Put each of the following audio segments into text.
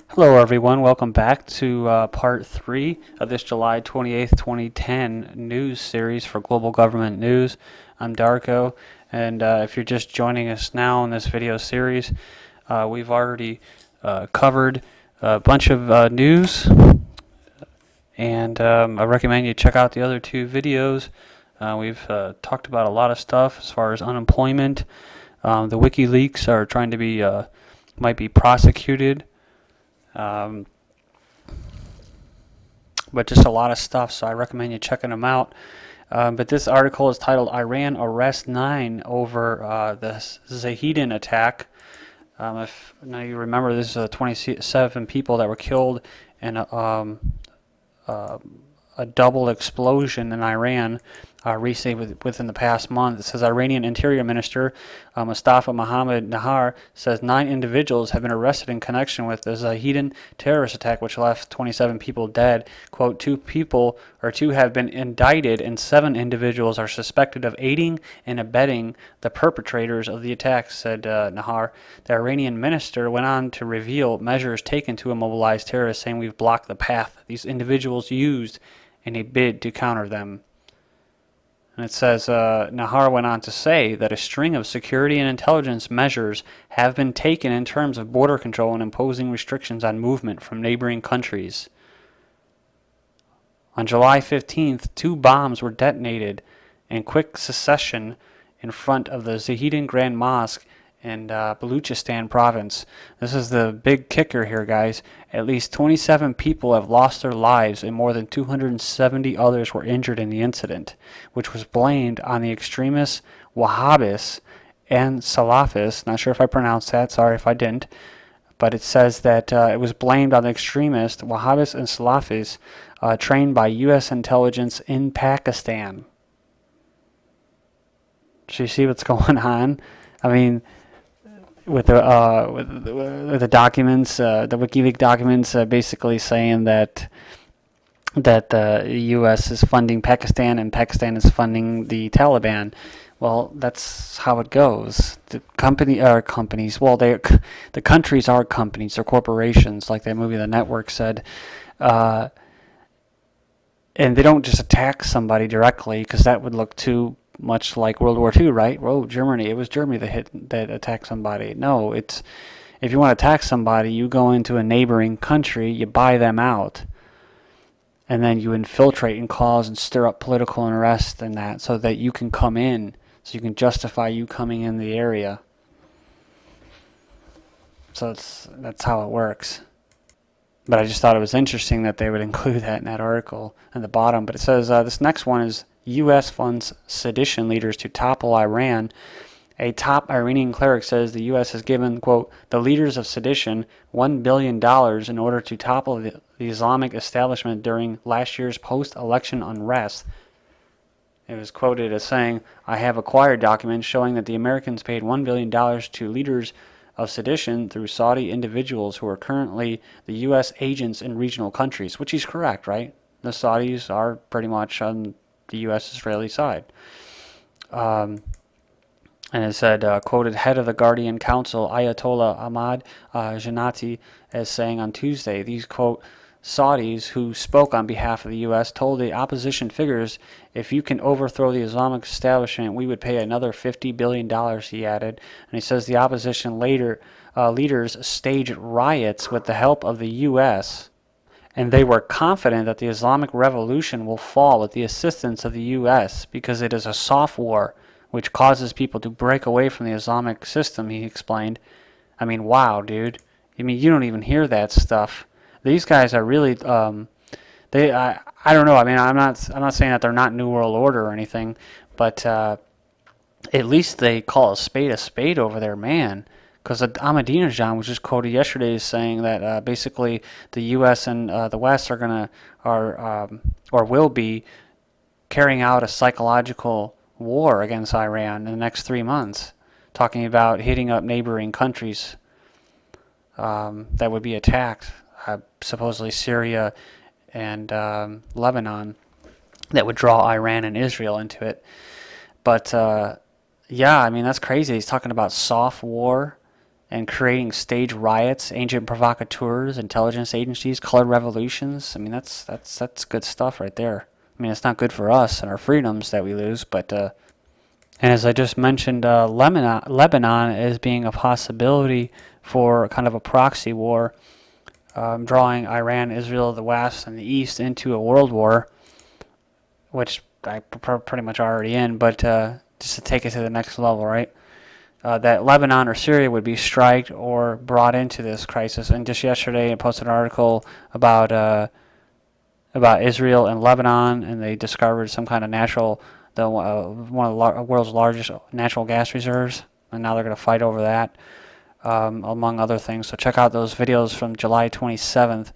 Hello, everyone. Welcome back to part 3 of this July 28th, 2010 news series for Global Government News. I'm Darko, and if you're just joining us now in this video series, we've already covered a bunch of news, and I recommend you check out the other two videos. We've talked about a lot of stuff as far as unemployment. The WikiLeaks are trying to be, might be prosecuted. But just a lot of stuff, so I recommend you checking them out. But this article is titled Iran Arrests 9 over the Zahedan attack. If now you remember, this is 27 people that were killed in a double explosion in Iran recently within the past month. It says Iranian Interior Minister Mostafa Mohammad-Najjar says 9 individuals have been arrested in connection with the Zahedan terrorist attack, which left 27 people dead. Quote, two have been indicted and 7 individuals are suspected of aiding and abetting the perpetrators of the attack, said Najjar. The Iranian minister went on to reveal measures taken to immobilize terrorists, saying we've blocked the path these individuals used in a bid to counter them. And it says, Najjar went on to say that a string of security and intelligence measures have been taken in terms of border control and imposing restrictions on movement from neighboring countries. On July 15th, 2 bombs were detonated in quick succession in front of the Zahedan Grand Mosque in Baluchistan Province. This is the big kicker here, guys. At least 27 people have lost their lives and more than 270 others were injured in the incident, which was blamed on the extremists Wahhabis and Salafis. Not sure if I pronounced that, sorry if I didn't. But it says that it was blamed on the extremists Wahhabis and Salafis trained by U.S. intelligence in Pakistan. So you see what's going on? I mean, with the documents, the WikiLeaks documents, basically saying that the U.S. is funding Pakistan and Pakistan is funding the Taliban. Well, that's how it goes. The companies. Well, the countries are companies or corporations, like that movie The Network said. And they don't just attack somebody directly, because that would look too much like World War II, right? Oh, Germany. It was Germany that attacked somebody. No, it's if you want to attack somebody, you go into a neighboring country, you buy them out, and then you infiltrate and cause and stir up political unrest and that, so that you can come in, so you can justify you coming in the area. So that's how it works. But I just thought it was interesting that they would include that in that article at the bottom. But it says this next one is U.S. funds sedition leaders to topple Iran. A top Iranian cleric says the U.S. has given, quote, the leaders of sedition $1 billion in order to topple the Islamic establishment during last year's post-election unrest. It was quoted as saying, I have acquired documents showing that the Americans paid $1 billion to leaders of sedition through Saudi individuals who are currently the U.S. agents in regional countries, which is correct, right? The Saudis are pretty much on the U.S.-Israeli side. And it said, quoted head of the Guardian Council, Ayatollah Ahmad Jannati, as saying on Tuesday, these, quote, Saudis who spoke on behalf of the U.S. told the opposition figures, if you can overthrow the Islamic establishment, we would pay another $50 billion, he added. And he says the opposition leaders staged riots with the help of the U.S., and they were confident that the Islamic Revolution will fall with the assistance of the U.S. because it is a soft war which causes people to break away from the Islamic system, he explained. I mean, wow, dude. I mean, you don't even hear that stuff. These guys are really, I don't know. I mean, I'm not saying that they're not New World Order or anything, but at least they call a spade over there, man. Because Ahmad-Najjar was just quoted yesterday as saying that basically the U.S. and the West or will be carrying out a psychological war against Iran in the next 3 months, talking about hitting up neighboring countries that would be attacked, supposedly Syria and Lebanon, that would draw Iran and Israel into it. But yeah, I mean, that's crazy. He's talking about soft war. and creating stage riots, agent provocateurs, intelligence agencies, colored revolutions. I mean, that's good stuff right there. I mean, it's not good for us and our freedoms that we lose, but and as I just mentioned, Lebanon is being a possibility for kind of a proxy war, drawing Iran, Israel, the West, and the East into a world war, which I pretty much already in, but just to take it to the next level, right? That Lebanon or Syria would be striked or brought into this crisis. And just yesterday, I posted an article about Israel and Lebanon, and they discovered some kind of one of the world's largest natural gas reserves, and now they're going to fight over that, among other things. So check out those videos from July 27th.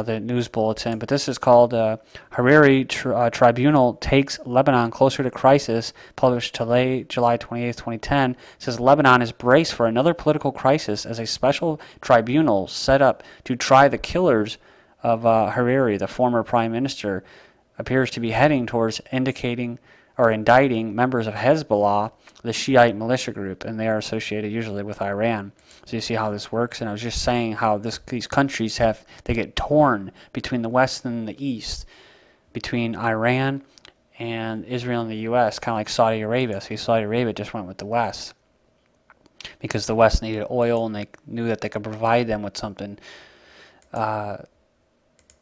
The news bulletin, but this is called Hariri Tribunal Takes Lebanon Closer to Crisis, published today, July 28, 2010. It says Lebanon is braced for another political crisis as a special tribunal set up to try the killers of Hariri, the former prime minister, appears to be heading towards indicting or indicting members of Hezbollah, the Shiite militia group, and they are associated usually with Iran. So you see how this works, and I was just saying how these countries they get torn between the West and the East, between Iran and Israel and the U.S., kind of like Saudi Arabia. See, Saudi Arabia just went with the West because the West needed oil, and they knew that they could provide them with something.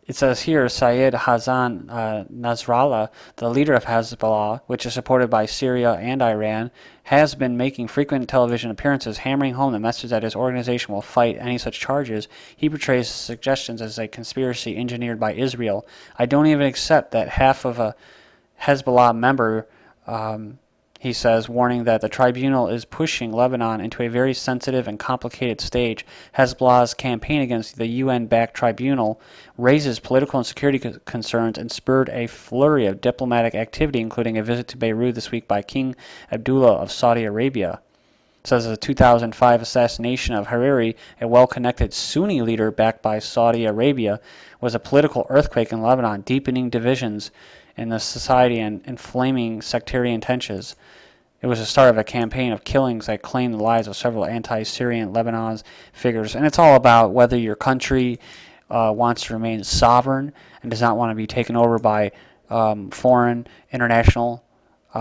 It says here, Syed Hassan Nasrallah, the leader of Hezbollah, which is supported by Syria and Iran, has been making frequent television appearances, hammering home the message that his organization will fight any such charges. He portrays suggestions as a conspiracy engineered by Israel. I don't even accept that half of a Hezbollah member, he says, warning that the tribunal is pushing Lebanon into a very sensitive and complicated stage. Hezbollah's campaign against the UN-backed tribunal raises political and security concerns and spurred a flurry of diplomatic activity, including a visit to Beirut this week by King Abdullah of Saudi Arabia. It says the 2005 assassination of Hariri, a well-connected Sunni leader backed by Saudi Arabia, was a political earthquake in Lebanon, deepening divisions in the society and inflaming sectarian tensions. It was the start of a campaign of killings that claimed the lives of several anti-Syrian Lebanese figures. And it's all about whether your country wants to remain sovereign and does not want to be taken over by foreign international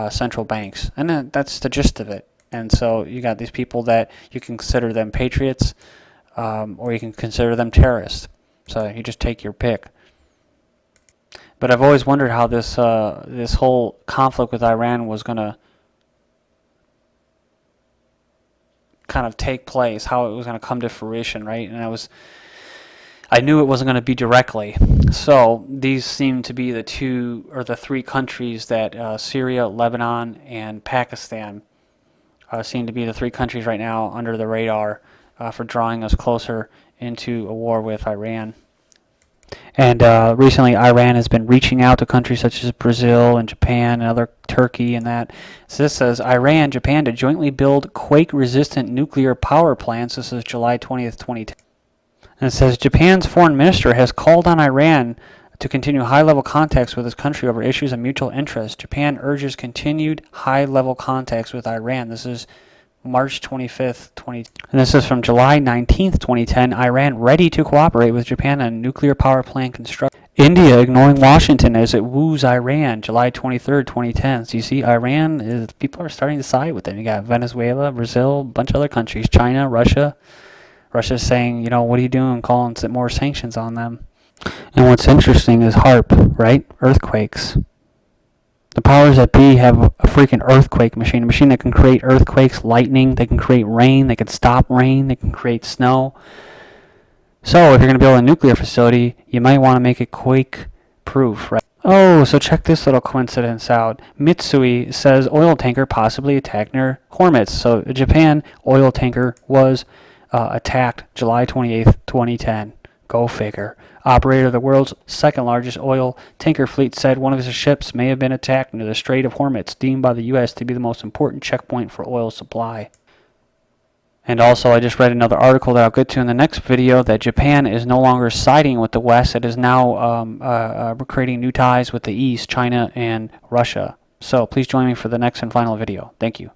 central banks. And that's the gist of it. And so you got these people that you can consider them patriots, or you can consider them terrorists. So you just take your pick. But I've always wondered how this whole conflict with Iran was going to kind of take place, how it was going to come to fruition, right? And I knew it wasn't going to be directly. So these seem to be the three countries that Syria, Lebanon, and Pakistan seem to be the three countries right now under the radar for drawing us closer into a war with Iran. And recently, Iran has been reaching out to countries such as Brazil and Japan and Turkey and that. So this says Iran, Japan to jointly build quake-resistant nuclear power plants. This is July 20th, 2010. And it says Japan's foreign minister has called on Iran to continue high-level contacts with his country over issues of mutual interest. Japan urges continued high-level contacts with Iran. This is March 25th, 2010. And this is from July 19th, 2010. Iran ready to cooperate with Japan on nuclear power plant construction. India ignoring Washington as it woos Iran. July 23rd, 2010. So you see, people are starting to side with them. You got Venezuela, Brazil, a bunch of other countries, China, Russia. Russia's saying, what are you doing, calling more sanctions on them. And what's interesting is HAARP, right? Earthquakes. The powers that be have a freaking earthquake machine, a machine that can create earthquakes, lightning, they can create rain, they can stop rain, they can create snow. So if you're going to build a nuclear facility, you might want to make it quake-proof, right? Oh, so check this little coincidence out. Mitsui says oil tanker possibly attacked near Hormuz. So a Japan oil tanker was attacked July 28th, 2010. Go figure. Operator of the world's second largest oil tanker fleet said one of his ships may have been attacked near the Strait of Hormuz, deemed by the U.S. to be the most important checkpoint for oil supply. And also, I just read another article that I'll get to in the next video that Japan is no longer siding with the West. It is now creating new ties with the East, China, and Russia. So please join me for the next and final video. Thank you.